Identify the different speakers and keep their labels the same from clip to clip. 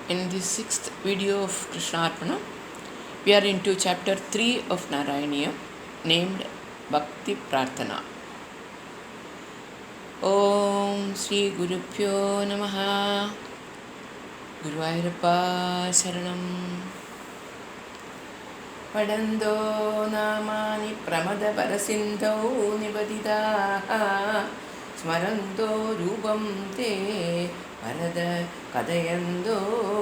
Speaker 1: In the sixth video of Krishna Arpana, we are into chapter 3 of Narayaniya named Bhakti Prarthana. Om Sri Gurubhyo Namaha. Guruvayurappa Sharanam. Padando namani pramada parasindau nivadidaha smarando rupam te parada kadayando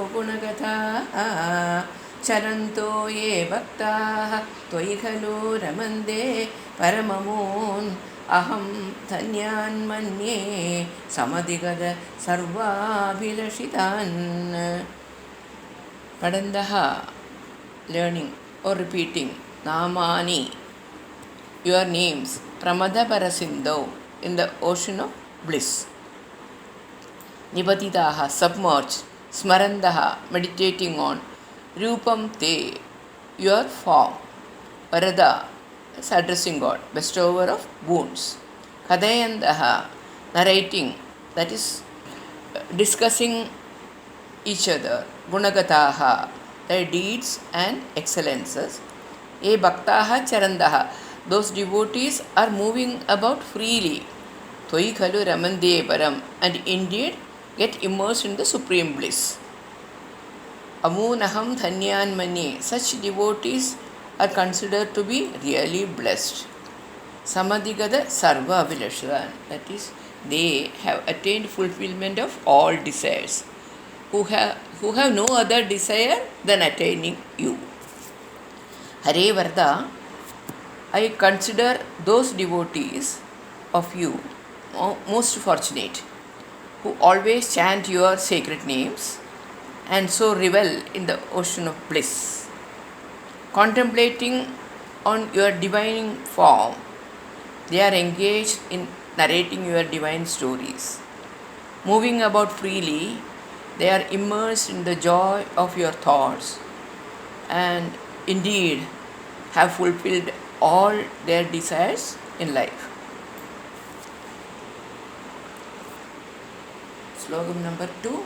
Speaker 1: gunagataha charanto ye bhaktaha tvai khalu ramande paramamun aham dhanyan manye samadigada sarvabhilashitan. Padandaha, learning or repeating namani, your names, pramada parasindau, in the ocean of bliss. Nibadidaha, submerged. Smarandaha, meditating on. Rupam te, your form. Parada is addressing God, bestower of wounds. Kadayandaha, narrating, that is discussing each other. Gunagataha, their deeds and excellences. E bhaktaha charandaha, those devotees are moving about freely. Tvai khalu ramande param, and indeed get immersed in the supreme bliss. Amunaham dhanyan manye, such devotees are considered to be really blessed. Samadigada sarva abhilashadan, that is, they have attained fulfillment of all desires, who have no other desire than attaining you. Hare Varda, I consider those devotees of you most fortunate, who always chant your sacred names and so revel in the ocean of bliss. Contemplating on your divine form, they are engaged in narrating your divine stories. Moving about freely, they are immersed in the joy of your thoughts and indeed have fulfilled all their desires in life. Slogam number 2.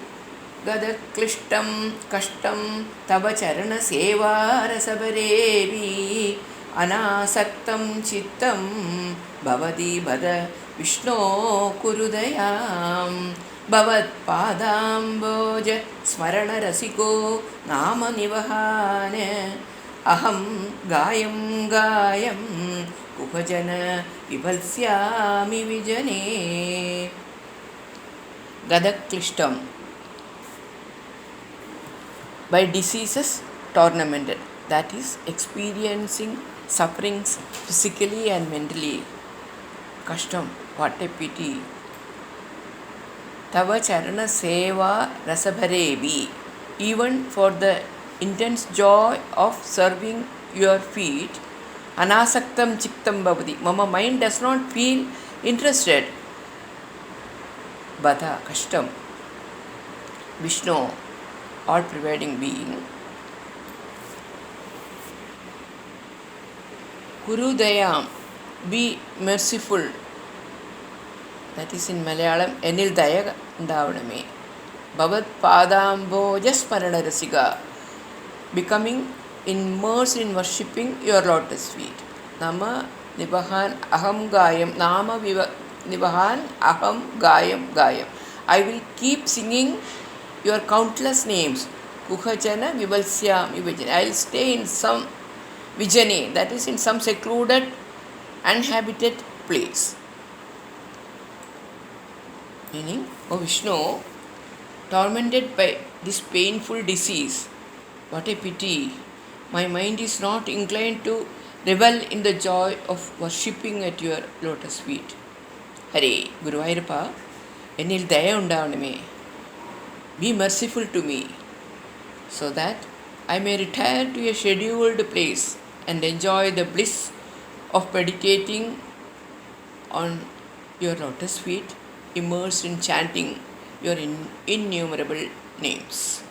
Speaker 1: Gadaklishtam kashtam tava charana seva rasabarevi anasaktam chittam bhavadi bhada Vishno kurudayam bhavat padamboja smarana rasiko nama nivahane aham gayam kupajana vivalsyami vijane. Gadaklishtam, by diseases tormented, that is, experiencing sufferings physically and mentally. Kashtam, what a pity. Tava charana seva rasabharevi, even for the intense joy of serving your feet. Anasaktam chittam bhavati, mama mind does not feel interested. Bada, kashtam. Vishnu, all pervading being. Kurudayam, be merciful. That is in Malayalam, enil daya undavaname. Bhavat padamboja smarana rasika, becoming immersed in worshipping your lotus feet. Nama nivahan aham gayam, nama nivahan aham gayam. I will keep singing your countless names. Kuhajana vivalsyami vijane. I will stay in some vijane, that is in some secluded, uninhabited place. Meaning, O Vishnu, tormented by this painful disease, what a pity. My mind is not inclined to revel in the joy of worshipping at your lotus feet. Hare, Guruvayurappa, enil daya undavaname. Be merciful to me, so that I may retire to a scheduled place and enjoy the bliss of meditating on your lotus feet, immersed in chanting your innumerable names.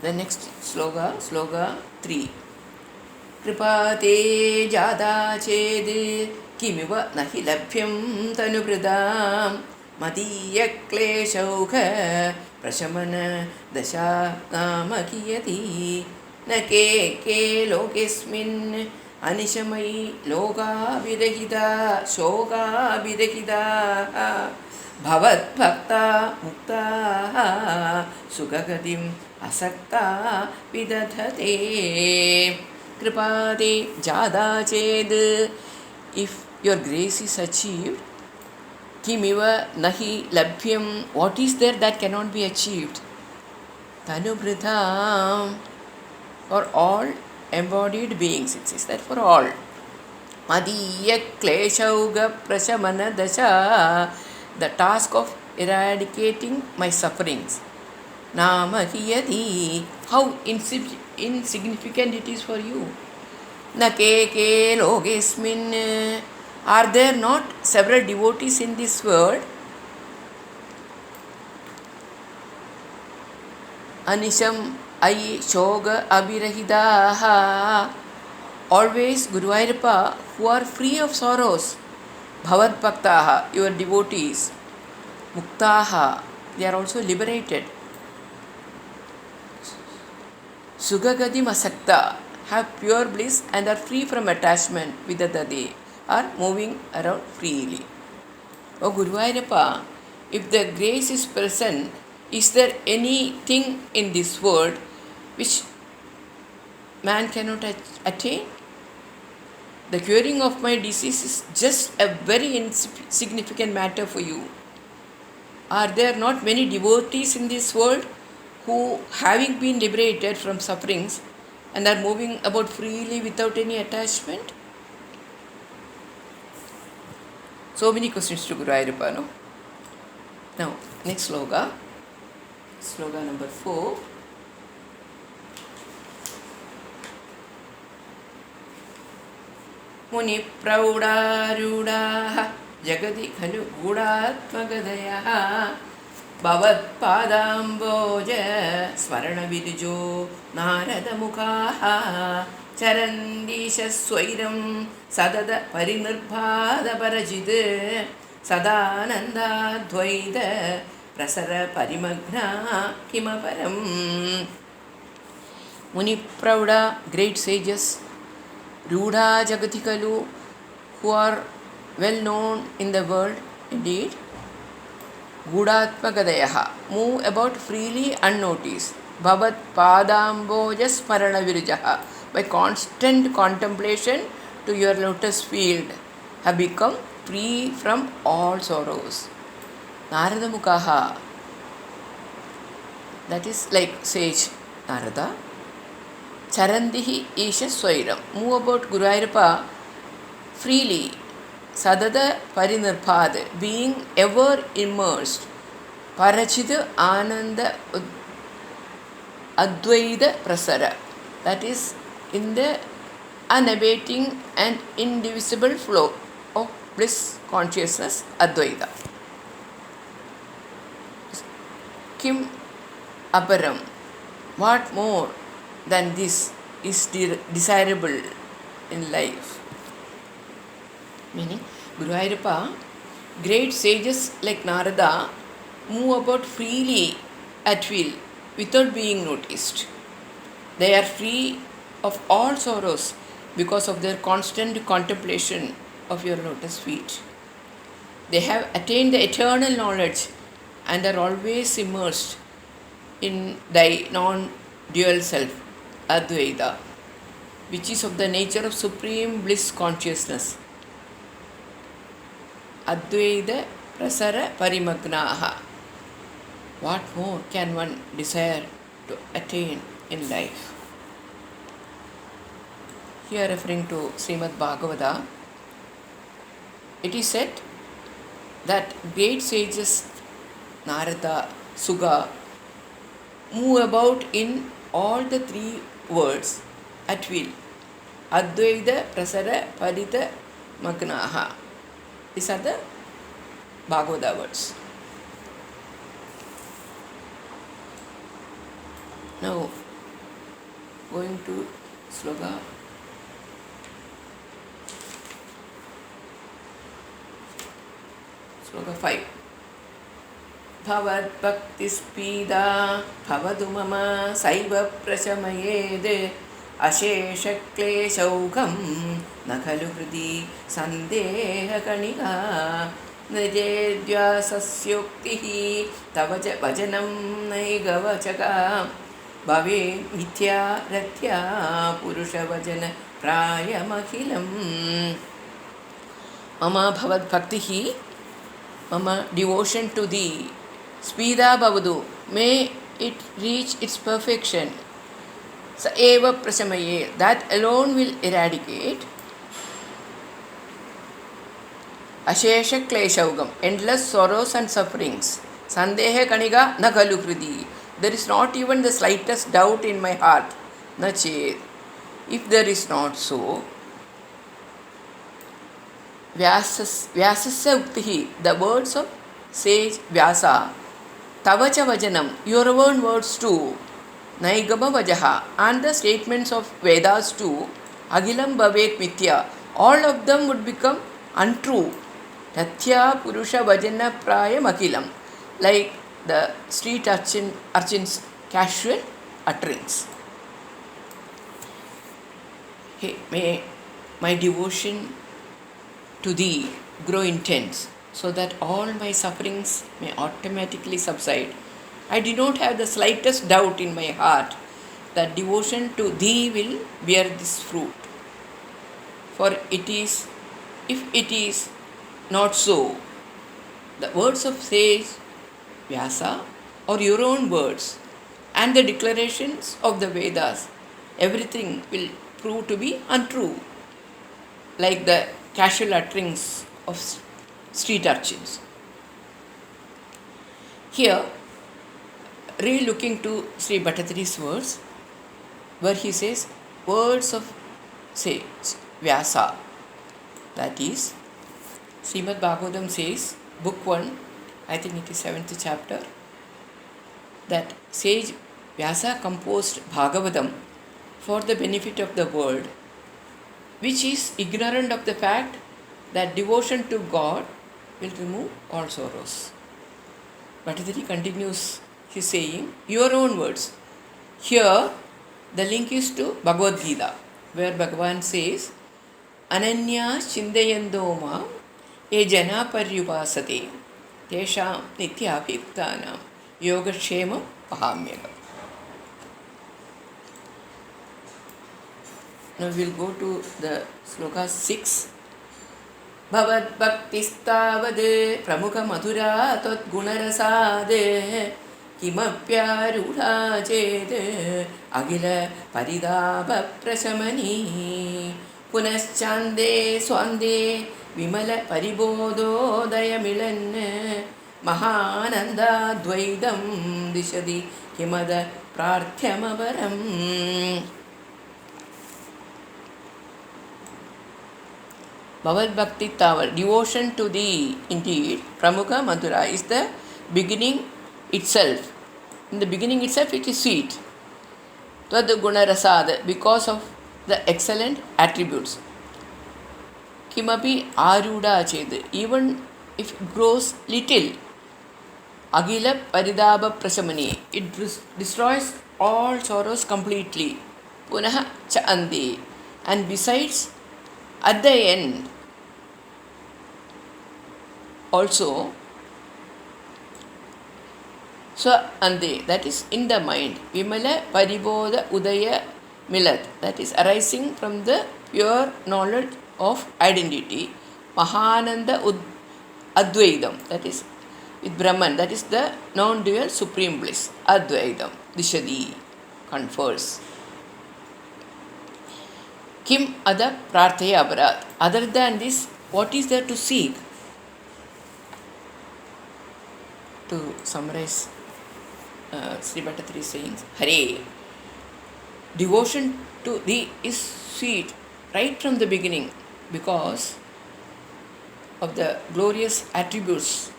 Speaker 1: The next sloga 3. Kripate jada chede kimiva nahi labhyam tanubridam मदीयक्लेशौघ प्रशमन दशा नाम कियती न के लोकेऽस्मिन् अनिशमयि लोकाभिरहिता शोकाभिरहिताः भवद्भक्ता मुक्ताः सुखगतिम् असक्ता विदधते कृपादे जादा चेद् if your grace is achieved kimiva nahi labhyam, what is there that cannot be achieved? Tanubridham, for all embodied beings, it says that for all. Madiya kleshauga prashamana dasha, the task of eradicating my sufferings. Nama hiyati, how insignificant it is for you. Na ke logesmin, are there not several devotees in this world? Anisham ai shoga abhirahidaha, always Guruvayurappa, who are free of sorrows. Bhavad bhaktaha, your devotees. Muktaha, they are also liberated. Sugagadim asakta, have pure bliss and are free from attachment. Vidadade, are moving around freely. O Guruvayurappa, if the grace is present, is there anything in this world which man cannot attain? The curing of my disease is just a very insignificant matter for you. Are there not many devotees in this world who, having been liberated from sufferings and are moving about freely without any attachment? So many questions to Guruvayurappa, no? Now, next sloga. Sloga number 4. Muni praudarudaha jagati khanu gudatmagadaya bhavat padamboja smarana vidujo narada mukhaha charandisha swairam sadada parinirbhada parajid sadananda dvaida prasara parimagna kimaparam. Muni prauda, great sages, Rudha Jagatikalu, who are well known in the world indeed, Gudatmagadayaha, move about freely unnoticed, Bhavat Padamboja Smarana Virijaha, by constant contemplation to your lotus field, have become free from all sorrows. Narada Mukhaha, that is like sage Narada. Charandihi Isha Swairam, move about Guruvayurappa freely. Sadada Parinirphad, being ever immersed. Parachida Ananda Advaita Prasara, that is in the unabating and indivisible flow of bliss consciousness, Advaita. Kim Aparam, what more than this is desirable in life? Meaning, Guruvayurappa, great sages like Narada move about freely at will without being noticed. They are free of all sorrows because of their constant contemplation of your lotus feet. They have attained the eternal knowledge and are always immersed in thy non-dual self, Advaita, which is of the nature of supreme bliss consciousness. Advaita Prasara Parimagnaha. What more can one desire to attain in life? Here referring to Srimad Bhagavata, it is said that great sages Narada, Suga move about in all the three worlds at will. Advaita Prasara Parita Magnaha. These are the Bhagavata words. Now, going to sloka. Sloka 5. भवद्भक्तिस्पीदा भवतु मम सैव प्रशमयेद् अशेषक्लेशौघं न खलु हृदि सन्देहकणिका नृजेद्व्यासस्योक्तिः तव च वचनं नैगवचका भवे मिथ्या रत्या पुरुषवचन प्रायमखिलम् मम भवद्भक्तिः मम devotion to thee speeda bhavadu, may it reach its perfection. Sa eva prasamaye, that alone will eradicate ashesha kleshaugam, endless sorrows and sufferings. Sandeha kaniga na kalu hridi, there is not even the slightest doubt in my heart. Na chet, if there is not so, Vyasasya uktihi, the words of sage Vyasa, Tavacha Vajanam, your own words too, Naigama Vajaha, and the statements of Vedas too, Agilam Bhavek Mithya, all of them would become untrue. Tathya Purusha Vajana Prayam Akilam, like the street urchin's casual utterance. Hey, may my devotion to thee grow intense, so that all my sufferings may automatically subside. I do not have the slightest doubt in my heart that devotion to thee will bear this fruit. For it is, if it is not so, the words of sage Vyasa or your own words and the declarations of the Vedas, everything will prove to be untrue, like the casual utterings of street urchins. Here, re-looking to Sri Bhattacharya's words, where he says, words of sage Vyasa, that is, Srimad Bhagavatam says, book 1, I think it is 7th chapter, that sage Vyasa composed Bhagavatam for the benefit of the world, which is ignorant of the fact that devotion to God will remove all sorrows. Bhattacharya continues his saying, your own words. Here, the link is to Bhagavad Gita, where Bhagavan says, Ananya Chindayando ma ye jana paryupasate tesham nityabhiktanam yogakshemam pahamyagam. Now we will go to the sloka 6. Bhavadbhaktistavad pramuka madhura tat gunarasade kimapyarudha ched agila paridaba prasamani punaschande swande vimala paribododayamilan mahananda dvaidam dishadi kimada prarthyamavaram. Bhavad Bhakti Taval, devotion to thee, indeed, Pramukha Madhura is the beginning itself. In the beginning itself, it is sweet. Tad Guna Rasad, because of the excellent attributes. Kimapi Aruda Ched, even if it grows little. Agila Paridaba Prasamani, it destroys all sorrows completely. Punaha Chandi, and besides, at the end, also, Ande, that is in the mind, Vimala Pariboda Udaya Milat, that is arising from the pure knowledge of identity, Mahananda Advaidam, that is with Brahman, that is the non-dual supreme bliss, Advaidam, Dishadi, confers. Kim Ada Prarthaya Aparat. Other than this, what is there to seek? To summarize Sri Bhattacharya's sayings, Hare, devotion to thee is sweet right from the beginning because of the glorious attributes.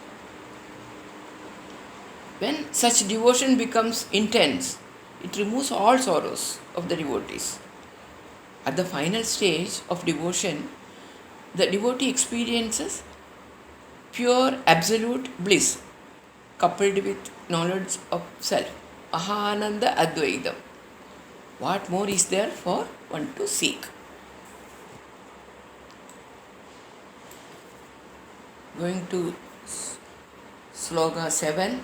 Speaker 1: When such devotion becomes intense, it removes all sorrows of the devotees. At the final stage of devotion, the devotee experiences pure absolute bliss. coupled with knowledge of self. Mahananda Advaitam. What more is there for one to seek? Going to Sloka 7.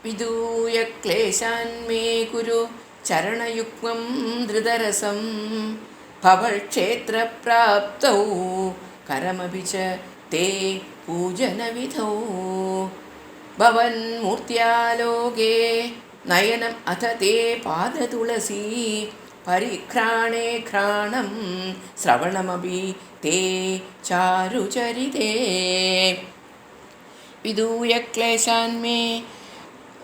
Speaker 1: Vidūya kleshan me kuru charanayukvam dhridarasam bhaval kshetra praptau karamapicha te pujana vidhau bhavan murtyaloge nayanam athate pada tulasi parikrane khranam sravanamabi te charu charite. Vidūya kleshan me,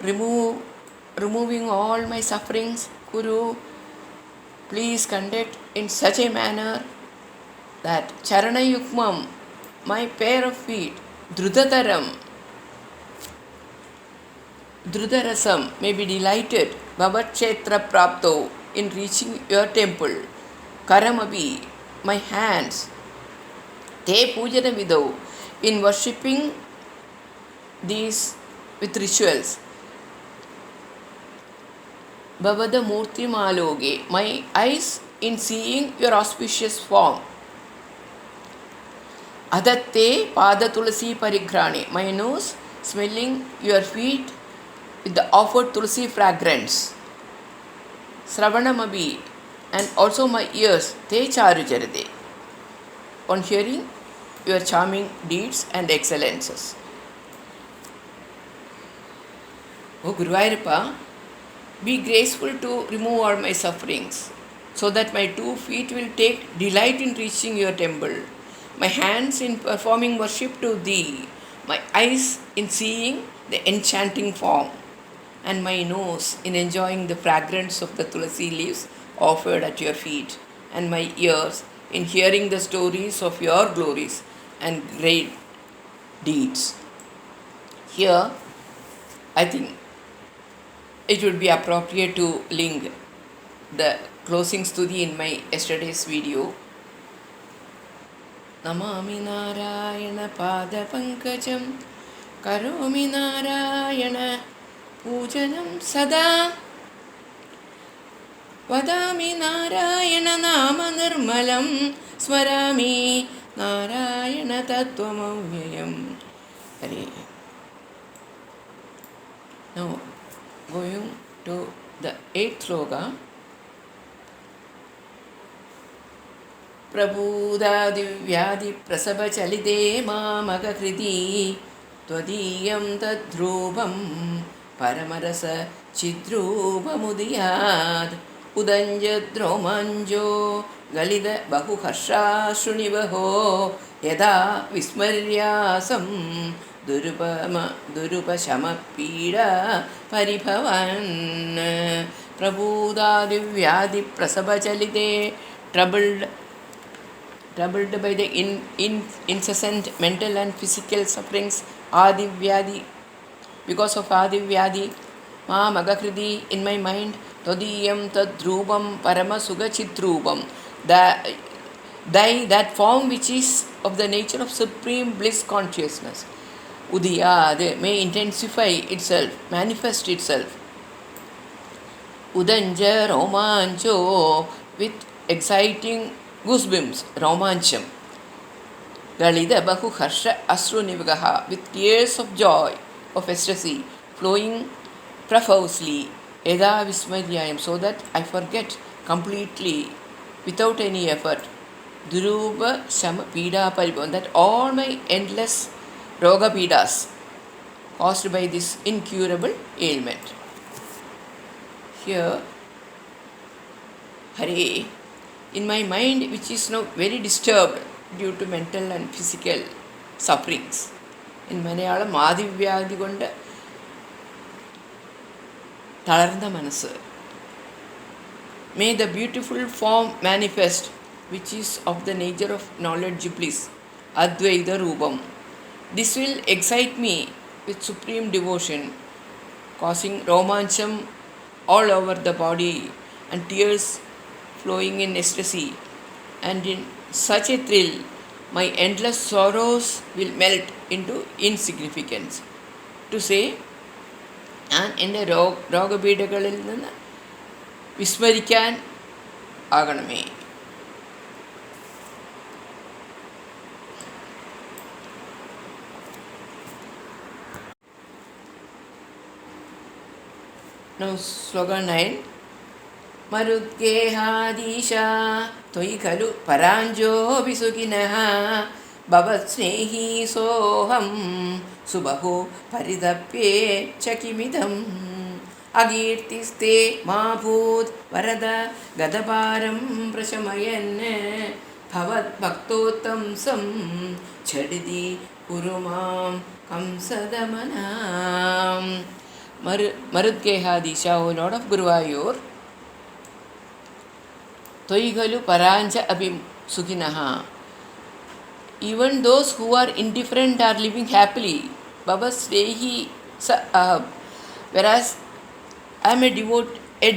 Speaker 1: removing all my sufferings, Guru, please conduct in such a manner that Charanayukmam, my pair of feet, Drudataram, Drudarasam, may be delighted, Bhavakshetra Prapto, in reaching your temple, Karamabi, my hands, Te Pujana Vidau, in worshipping these with rituals. Bhavada Murti Maloge, my eyes in seeing your auspicious form. Adatte Pada Tulasi Parigrane, my nose smelling your feet with the offered Tulasi fragrance. Sravanamabi, and also my ears, Te Charu Jarade, on hearing your charming deeds and excellences. O Guruvayurappa, be graceful to remove all my sufferings, so that my 2 feet will take delight in reaching your temple, my hands in performing worship to thee, my eyes in seeing the enchanting form, and my nose in enjoying the fragrance of the tulasi leaves offered at your feet, and my ears in hearing the stories of your glories and great deeds. Here, I think it would be appropriate to link the closing stuti in my yesterday's video. Namami Narayana Pada Pankajam Karomi Narayana Pujanam Sada Vadami Narayana Nama Nirmalam Smarami Narayana Tattvamayam. Now, going to the 8th sloka. Prabhuda prasava chalide mamaka kriti twadiyam tadhrubam paramarasa chidrubamudiyad udanjadromanjo galida bahu harsha shunivaho yada vismaryasam Durupashama Pida Paribhavan Prabhuda Divyadi Prasabha Chalite, troubled by the incessant mental and physical sufferings, Adivyadi, because of Adivyadi, Ma Magakridi, in my mind, Todiyam Tadrubam Parama Sugachitrubam, that form which is of the nature of supreme bliss consciousness. Udiyad may intensify itself, manifest itself. Udanja Romancho, with exciting goosebumps, Romancham. Galida Bahu Harsha Asru Nivagaha, with tears of joy, of ecstasy, flowing profusely, Eda Vismaryayam, so that I forget completely, without any effort, Duruba Shama Pida Paribhavan, that all my endless Roga Pidas caused by this incurable ailment. Here, Hare, in my mind, which is now very disturbed due to mental and physical sufferings, in Malayalam, Adivyadi Gonda Talaranda Manasu, may the beautiful form manifest, which is of the nature of knowledge bliss, Advaita Rupam. This will excite me with supreme devotion, causing romancham all over the body and tears flowing in ecstasy. And in such a thrill, my endless sorrows will melt into insignificance. To say, ഞാൻ എൻ്റെ രോഗപീഠകളിൽ നിന്ന് വിസ്മരിക്കാൻ ആകണമേ. Slogan 9. Marudgehaadisha Toi Kalu Paranjo Visuginaha Bhavat-snehi soham Subahu Paridapye Chakimidam Agirtiste Mabhut Varada Gadaparam Prashamayan Bhavat Bhaktotam Sam Chadidi Kurumam Kamsadamanam. Marudgehadisha, O Lord of Guruvayur, Toigalu Paranja Abhim Sukinaha. Even those who are indifferent are living happily. Baba Svehi Ahab. Whereas I am a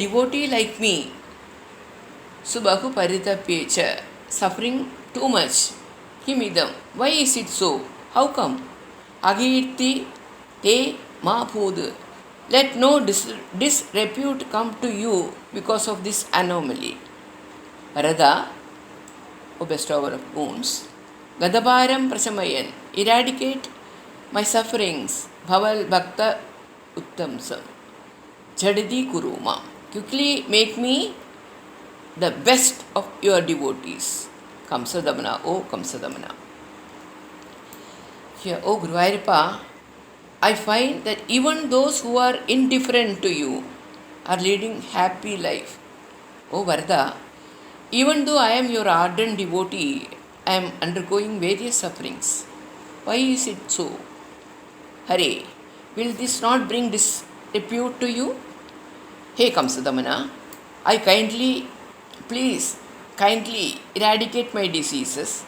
Speaker 1: devotee like me. Subahu Paritapyecha, suffering too much. Kimidam. Why is it so? How come? Agirti Te Mahpud. Let no disrepute come to you because of this anomaly. Varada, O bestower of boons, Gadaparam Prasamayan, eradicate my sufferings. Bhaval Bhakta Uttamsam, Jadidi Kuruma, quickly make me the best of your devotees. Kamsadamana, O Kamsadamana. Here, O Guruvayurappa, I find that even those who are indifferent to you are leading happy life. O Varada, even though I am your ardent devotee, I am undergoing various sufferings. Why is it so? Hare, will this not bring disrepute to you? Hey Kamsadamana, please kindly eradicate my diseases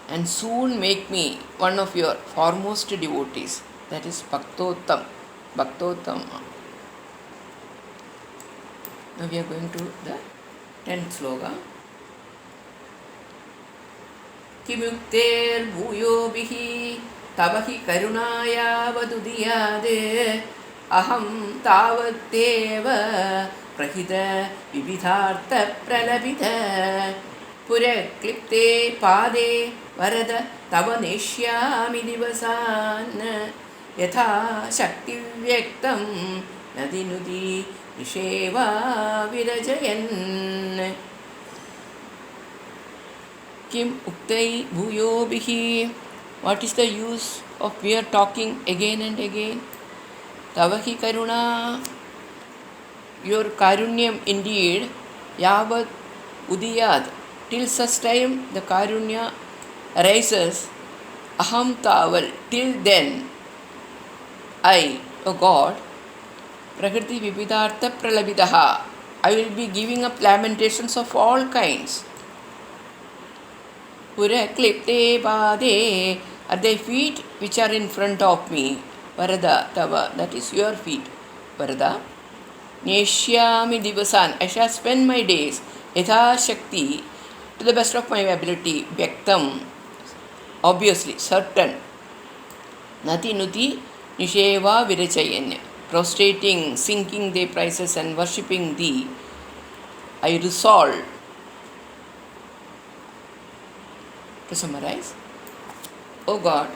Speaker 1: and soon make me one of your foremost devotees. That is Bhaktotam. Now we are going to the 10th sloka. Kimukter bhuyo bihi tavahi karunaya vadudiyade aham tavateva prahita vividhartha pralabita puraklipte pade varada tava neshyami divasan Yatha Shakti Vyaktam Nadinudi Nisheva Virajayan Kim Uktai Bhuyo Bihi. What is the use of mere talking again and again? Tavahi Karuna, your Karunyam indeed, Yavat Udiyad, till such time the Karunya arises, Aham Taval, till then I, O God, Prakriti Vividhartha Pralabitaha, I will be giving up lamentations of all kinds. Puraklipte Pade, at thy feet which are in front of me, Varada Tava, that is your feet, Varada. Neshyami Divasan, I shall spend my days, Yatha Shakti, to the best of my ability, Vyaktam, obviously, certain. Nati Nuti Nisheva Virachayan, prostrating, sinking their prices and worshipping thee, I resolve. To summarize, O God,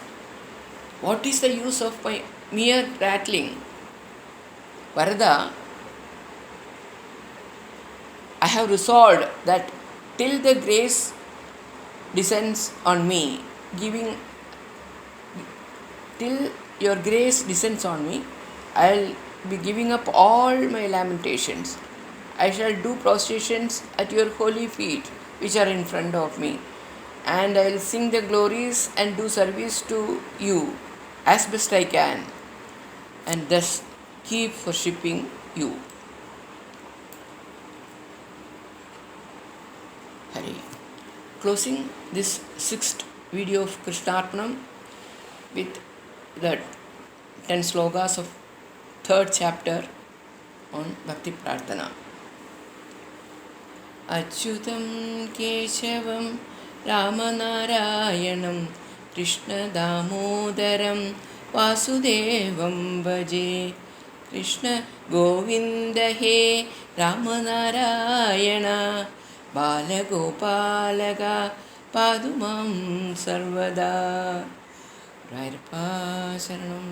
Speaker 1: what is the use of my mere prattling? Varada, I have resolved that till the grace descends on me, till your grace descends on me, I will be giving up all my lamentations. I shall do prostrations at your holy feet, which are in front of me, and I will sing the glories and do service to you as best I can, and thus keep worshipping you. Hari. Closing this 6th video of Krishnarpanam with the 10 slokas of 3rd chapter on Bhakti Prarthana. Achyutam Keshavam Ramanarayanam Krishna Damodaram Vasudevam Bhaje Krishna Govinda ഹേ രാമനാരായണ ബാലഗോപാലക പാതുമാം സർവദാ. ഗുരുവായൂരപ്പാ ശരണം.